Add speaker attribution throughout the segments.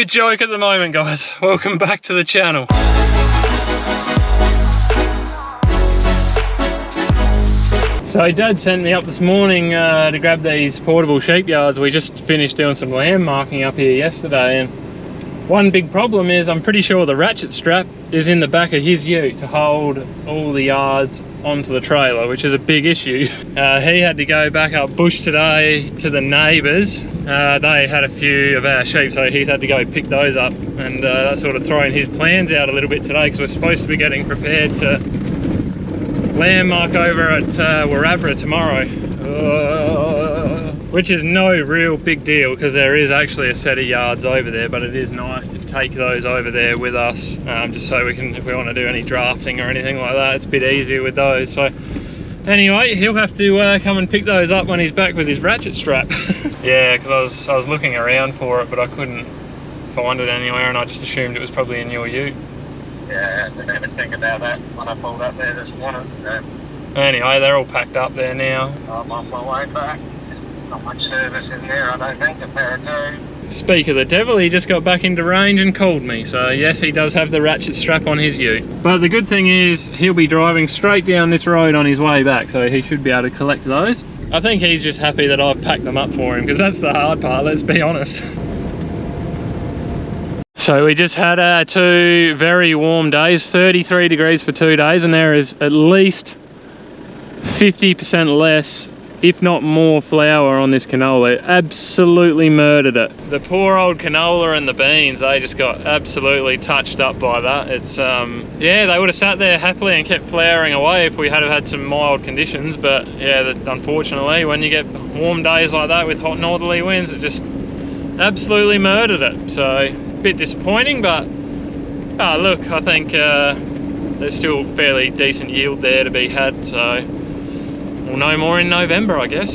Speaker 1: absolute joke at the moment, guys. Welcome back to the channel. So Dad sent me up this morning to grab these portable sheep yards. We just finished doing some lamb marking up here yesterday, and one big problem is I'm pretty sure the ratchet strap is in the back of his ute to hold all the yards onto the trailer, which is a big issue. He had to go back up bush today to the neighbours. They had a few of our sheep, so he's had to go pick those up, and that's sort of throwing his plans out a little bit today, because we're supposed to be getting prepared to lamb mark over at Wirrabara tomorrow. Which is no real big deal, because there is actually a set of yards over there, but it is nice to take those over there with us, just so we can, if we want to do any drafting or anything like that, it's a bit easier with those. So anyway, he'll have to come and pick those up when he's back with his ratchet strap. Yeah, because I was looking around for it, but I couldn't find it anywhere, and I just assumed it was probably in your ute.
Speaker 2: Yeah, I didn't even think about that when I pulled up there this morning.
Speaker 1: Anyway, they're all packed up there now.
Speaker 2: I'm on my way back. Not much service in there, I don't think, compared to.
Speaker 1: Speak of the devil, he just got back into range and called me. So yes, he does have the ratchet strap on his ute. But the good thing is, he'll be driving straight down this road on his way back, so he should be able to collect those. I think he's just happy that I've packed them up for him, because that's the hard part, let's be honest. So we just had 2 very warm days, 33 degrees for 2 days, and there is at least 50% less, if not more, flour on this canola. It absolutely murdered it. The poor old canola and the beans, they just got absolutely touched up by that. It's yeah, they would have sat there happily and kept flowering away if we had had some mild conditions, but yeah, unfortunately when you get warm days like that with hot northerly winds, it just absolutely murdered it. So a bit disappointing, but look, I think there's still fairly decent yield there to be had, so we'll know more in November, I guess.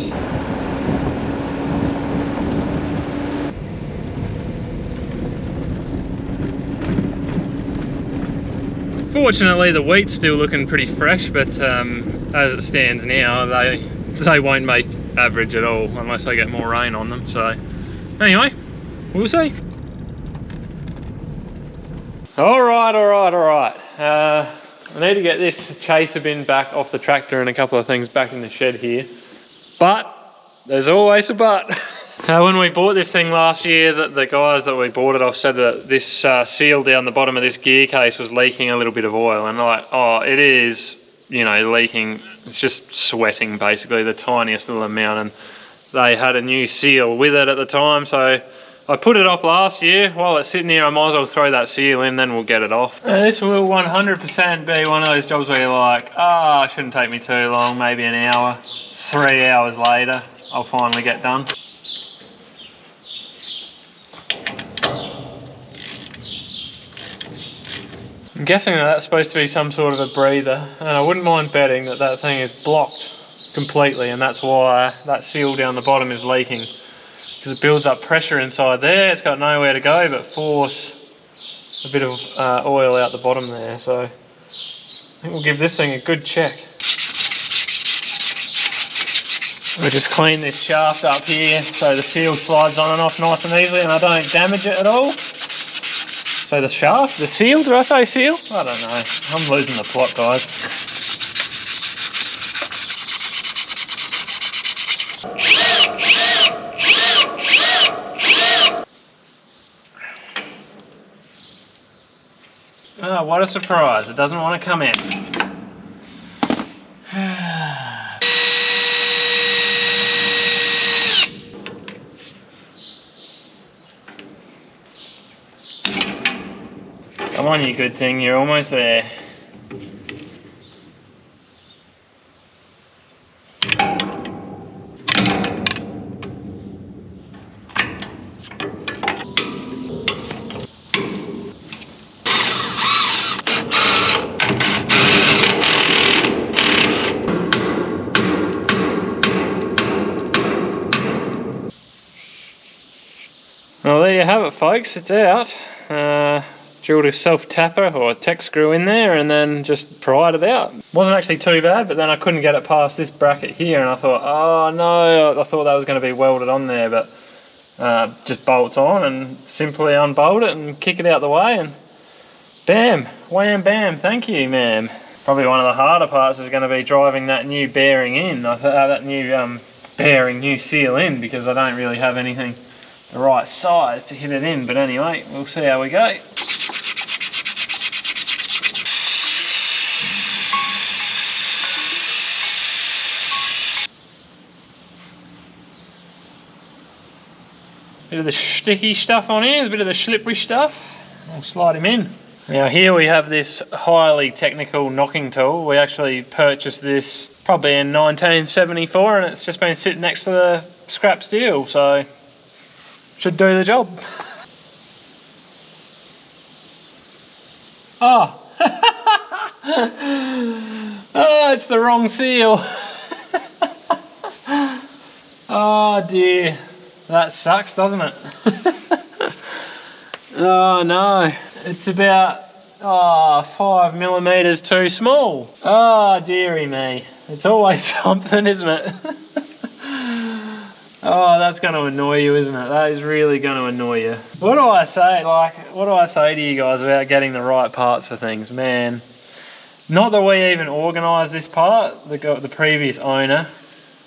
Speaker 1: Fortunately, the wheat's still looking pretty fresh, but as it stands now, they won't make average at all unless they get more rain on them. So anyway, we'll see. All right. I need to get this chaser bin back off the tractor and a couple of things back in the shed here. But there's always a but. When we bought this thing last year, the guys that we bought it off said that this seal down the bottom of this gear case was leaking a little bit of oil, and like, oh, it is, you know, leaking. It's just sweating basically, the tiniest little amount, and they had a new seal with it at the time, so I put it off last year. While it's sitting here, I might as well throw that seal in, then we'll get it off. This will 100% be one of those jobs where you're like, oh, it shouldn't take me too long, maybe an hour. 3 hours later, I'll finally get done. I'm guessing that that's supposed to be some sort of a breather, and I wouldn't mind betting that that thing is blocked completely, and that's why that seal down the bottom is leaking. Because it builds up pressure inside there, it's got nowhere to go but force a bit of oil out the bottom there. So I think we'll give this thing a good check. We'll just clean this shaft up here so the seal slides on and off nice and easily and I don't damage it at all. So the shaft, the seal, did I say seal? I don't know, I'm losing the plot, guys. Oh, what a surprise, it doesn't want to come in. Come on, you good thing, you're almost there. Well, there you have it, folks, it's out. Drilled a self-tapper or a tech screw in there and then just pried it out. Wasn't actually too bad, but then I couldn't get it past this bracket here and I thought, oh no, I thought that was going to be welded on there, but just bolts on and simply unbolt it and kick it out the way and bam, wham bam, thank you ma'am. Probably one of the harder parts is going to be driving that new bearing in, that new new seal in, because I don't really have anything the right size to hit it in, but anyway, we'll see how we go. Bit of the sticky stuff on here, a bit of the slippery stuff. I'll slide him in. Now here we have this highly technical knocking tool. We actually purchased this probably in 1974 and it's just been sitting next to the scrap steel, so should do the job. Oh, oh, it's the wrong seal. Oh dear. That sucks, doesn't it? Oh no, it's about 5 millimeters too small. Oh dearie me, it's always something, isn't it? Oh, that's going to annoy you, isn't it? That is really going to annoy you. What do I say? What do I say to you guys about getting the right parts for things, man? Not that we even organised this part. The previous owner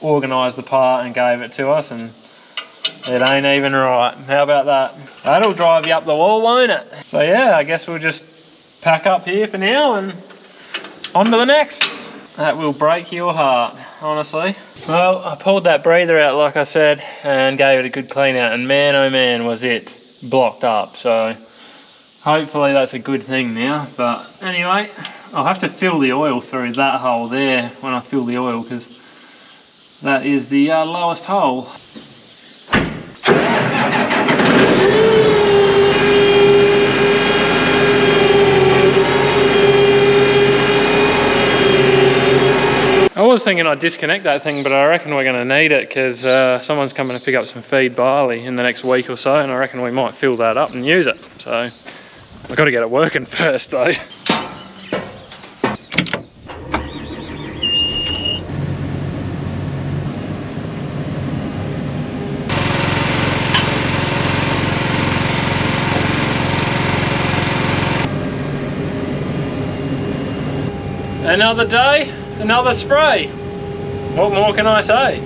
Speaker 1: organised the part and gave it to us, and it ain't even right. How about that? That'll drive you up the wall, won't it? So yeah, I guess we'll just pack up here for now and on to the next. That will break your heart, honestly. Well, I pulled that breather out like I said and gave it a good clean out, and man oh man was it blocked up. So hopefully that's a good thing now. But anyway, I'll have to fill the oil through that hole there when I fill the oil, because that is the lowest hole. I was thinking I'd disconnect that thing, but I reckon we're going to need it because someone's coming to pick up some feed barley in the next week or so, and I reckon we might fill that up and use it. So I've got to get it working first though. Another day, another spray. What more can I say?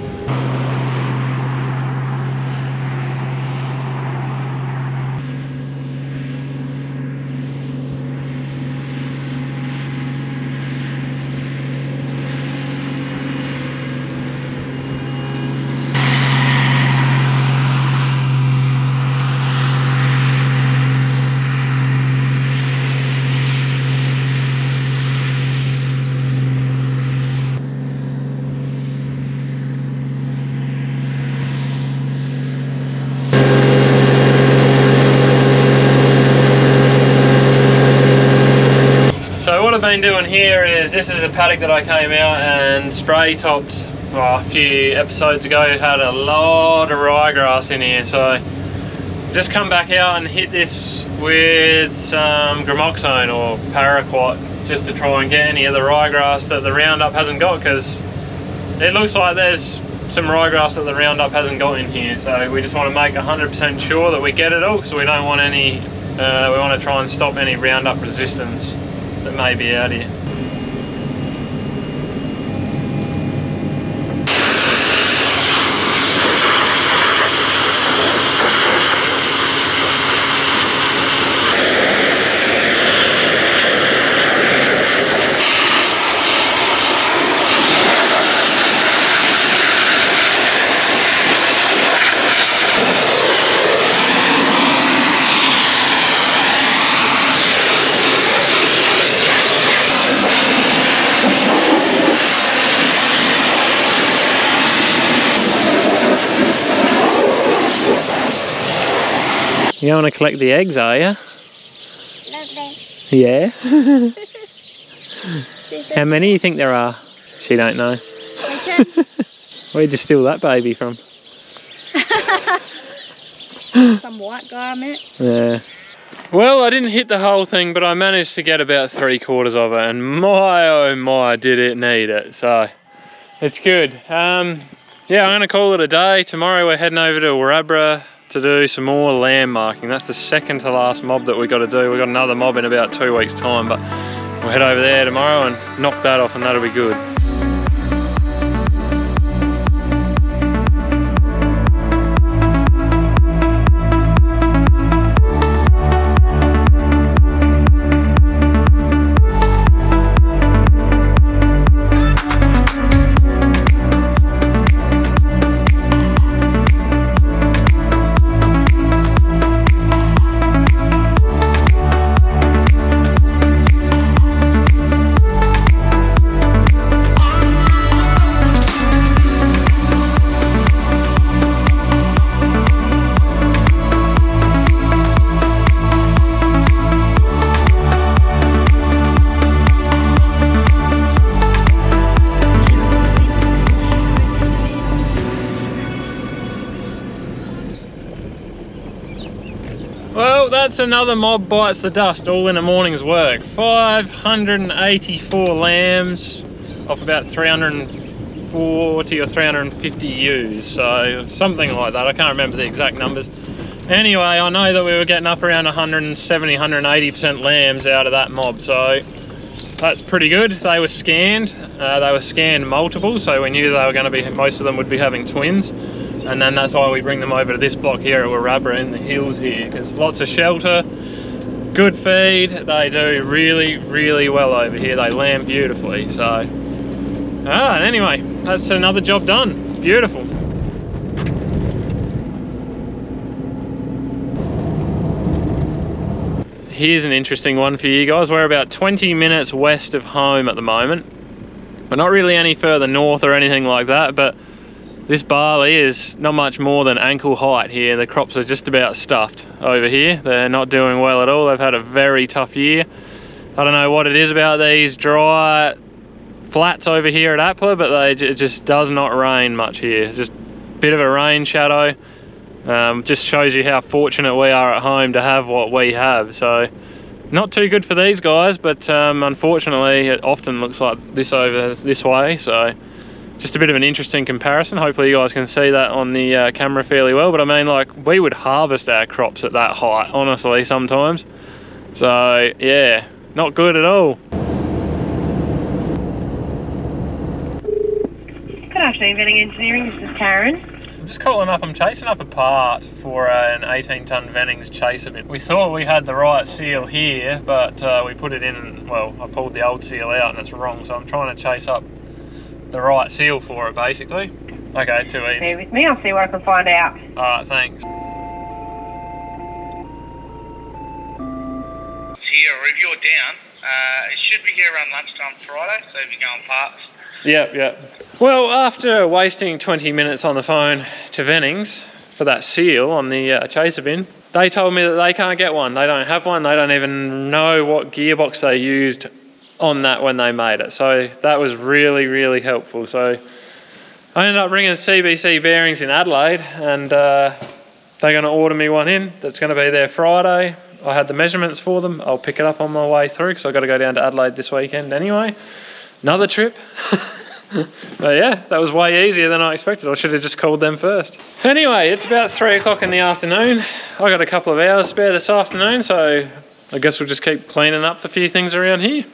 Speaker 1: I've been doing here is, this is a paddock that I came out and spray topped a few episodes ago. Had a lot of ryegrass in here, so just come back out and hit this with some gramoxone or paraquat just to try and get any of the ryegrass that the Roundup hasn't got, because it looks like there's some ryegrass that the Roundup hasn't got in here. So we just want to make 100% sure that we get it all, because we don't want any, we want to try and stop any Roundup resistance that may be out here. You want to collect the eggs, are you?
Speaker 3: Lovely.
Speaker 1: Yeah? How many do you think there are? She don't know. Where'd you steal that baby from?
Speaker 3: Some white guy I met.
Speaker 1: Yeah. Well, I didn't hit the whole thing, but I managed to get about 3/4 of it, and my oh my did it need it, so it's good. Yeah, I'm going to call it a day. Tomorrow we're heading over to Wirrabara to do some more lamb marking. That's the second to last mob that we got to do. We got another mob in about 2 weeks time, but we'll head over there tomorrow and knock that off, and that'll be good. Well, that's another mob bites the dust, all in a morning's work. 584 lambs off about 340 or 350 ewes, so something like that. I can't remember the exact numbers. Anyway, I know that we were getting up around 170, 180% lambs out of that mob, so that's pretty good. They were scanned. They were scanned multiple, so we knew they were going to be, most of them would be having twins. And then that's why we bring them over to this block here at Wirrabara in the hills here, because lots of shelter, good feed. They do really, really well over here. They lamb beautifully. So, anyway, that's another job done. It's beautiful. Here's an interesting one for you guys. We're about 20 minutes west of home at the moment. We're not really any further north or anything like that, but this barley is not much more than ankle height here. The crops are just about stuffed over here. They're not doing well at all. They've had a very tough year. I don't know what it is about these dry flats over here at Apler, but it just does not rain much here. It's just a bit of a rain shadow. Just shows you how fortunate we are at home to have what we have. So not too good for these guys, but unfortunately it often looks like this over this way. So just a bit of an interesting comparison. Hopefully you guys can see that on the camera fairly well, but I mean, like, we would harvest our crops at that height, honestly, sometimes. So yeah, not good at all.
Speaker 4: Good afternoon, Venning Engineering. This is Karen.
Speaker 1: I'm just calling up. I'm chasing up a part for an 18-ton Vennings chaser bin. We thought we had the right seal here, but we put it in and, well, I pulled the old seal out and it's wrong, so I'm trying to chase up the right seal for it, basically. Okay, too easy.
Speaker 4: Bear with me, I'll see what I can find out.
Speaker 1: Alright, thanks.
Speaker 2: Here, or if you're down, it should be here around lunchtime Friday, so if you're going past.
Speaker 1: Yep. Well, after wasting 20 minutes on the phone to Vennings for that seal on the chaser bin, they told me that they can't get one. They don't have one. They don't even know what gearbox they used on that when they made it. So that was really, really helpful. So I ended up bringing CBC bearings in Adelaide, and they're going to order me one in that's going to be there Friday. I had the measurements for them. I'll pick it up on my way through because I've got to go down to Adelaide this weekend anyway. Another trip. But yeah, that was way easier than I expected. I should have just called them first. Anyway, it's about 3 o'clock in the afternoon. I got a couple of hours spare this afternoon, so I guess we'll just keep cleaning up a few things around here.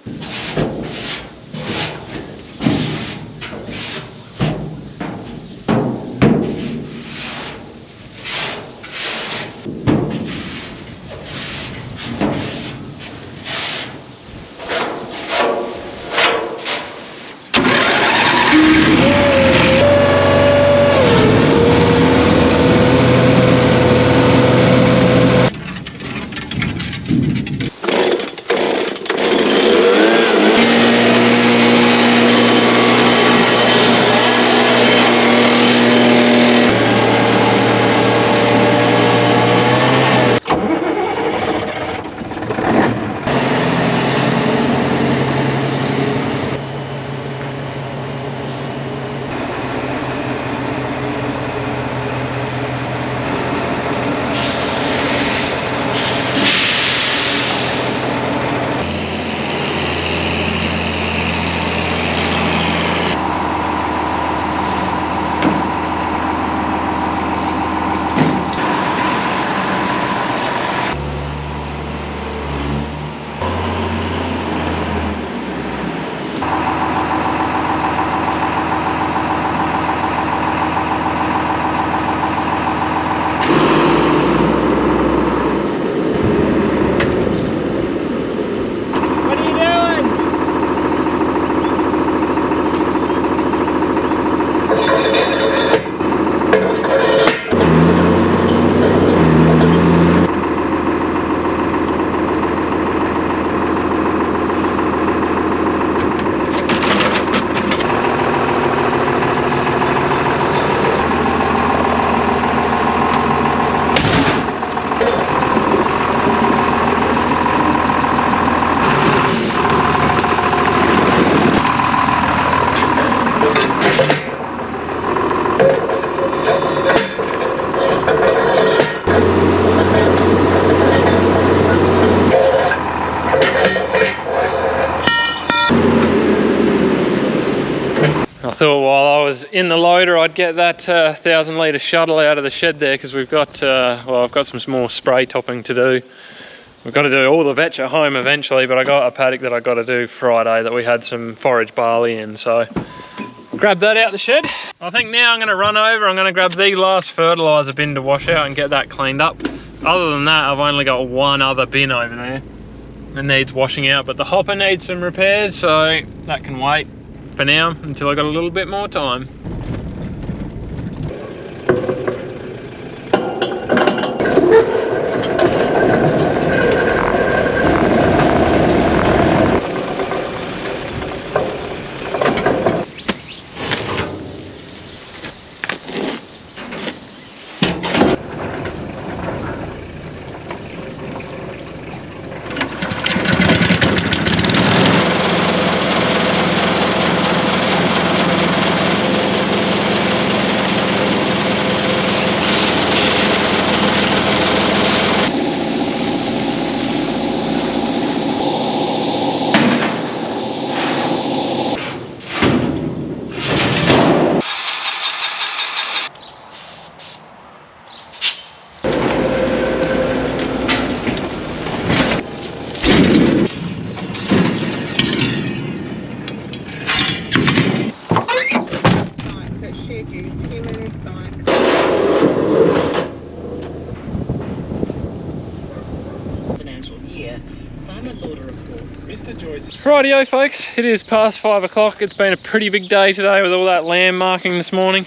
Speaker 1: I thought while I was in the loader I'd get that 1,000 litre shuttle out of the shed there, because we've got, well, I've got some more spray topping to do. We've got to do all the vetch at home eventually, but I got a paddock that I got to do Friday that we had some forage barley in, so grab that out the shed. I think now I'm going to run over, I'm going to grab the last fertiliser bin to wash out and get that cleaned up. Other than that, I've only got one other bin over there that needs washing out, but the hopper needs some repairs, so that can wait for now until I got a little bit more time. Rightio folks, it is past 5 o'clock. It's been a pretty big day today with all that lamb marking this morning.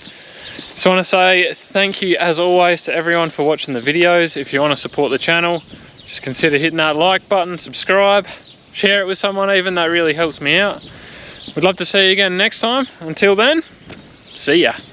Speaker 1: So I want to say thank you as always to everyone for watching the videos. If you want to support the channel, just consider hitting that like button, subscribe, share it with someone even, that really helps me out. We'd love to see you again next time. Until then, see ya.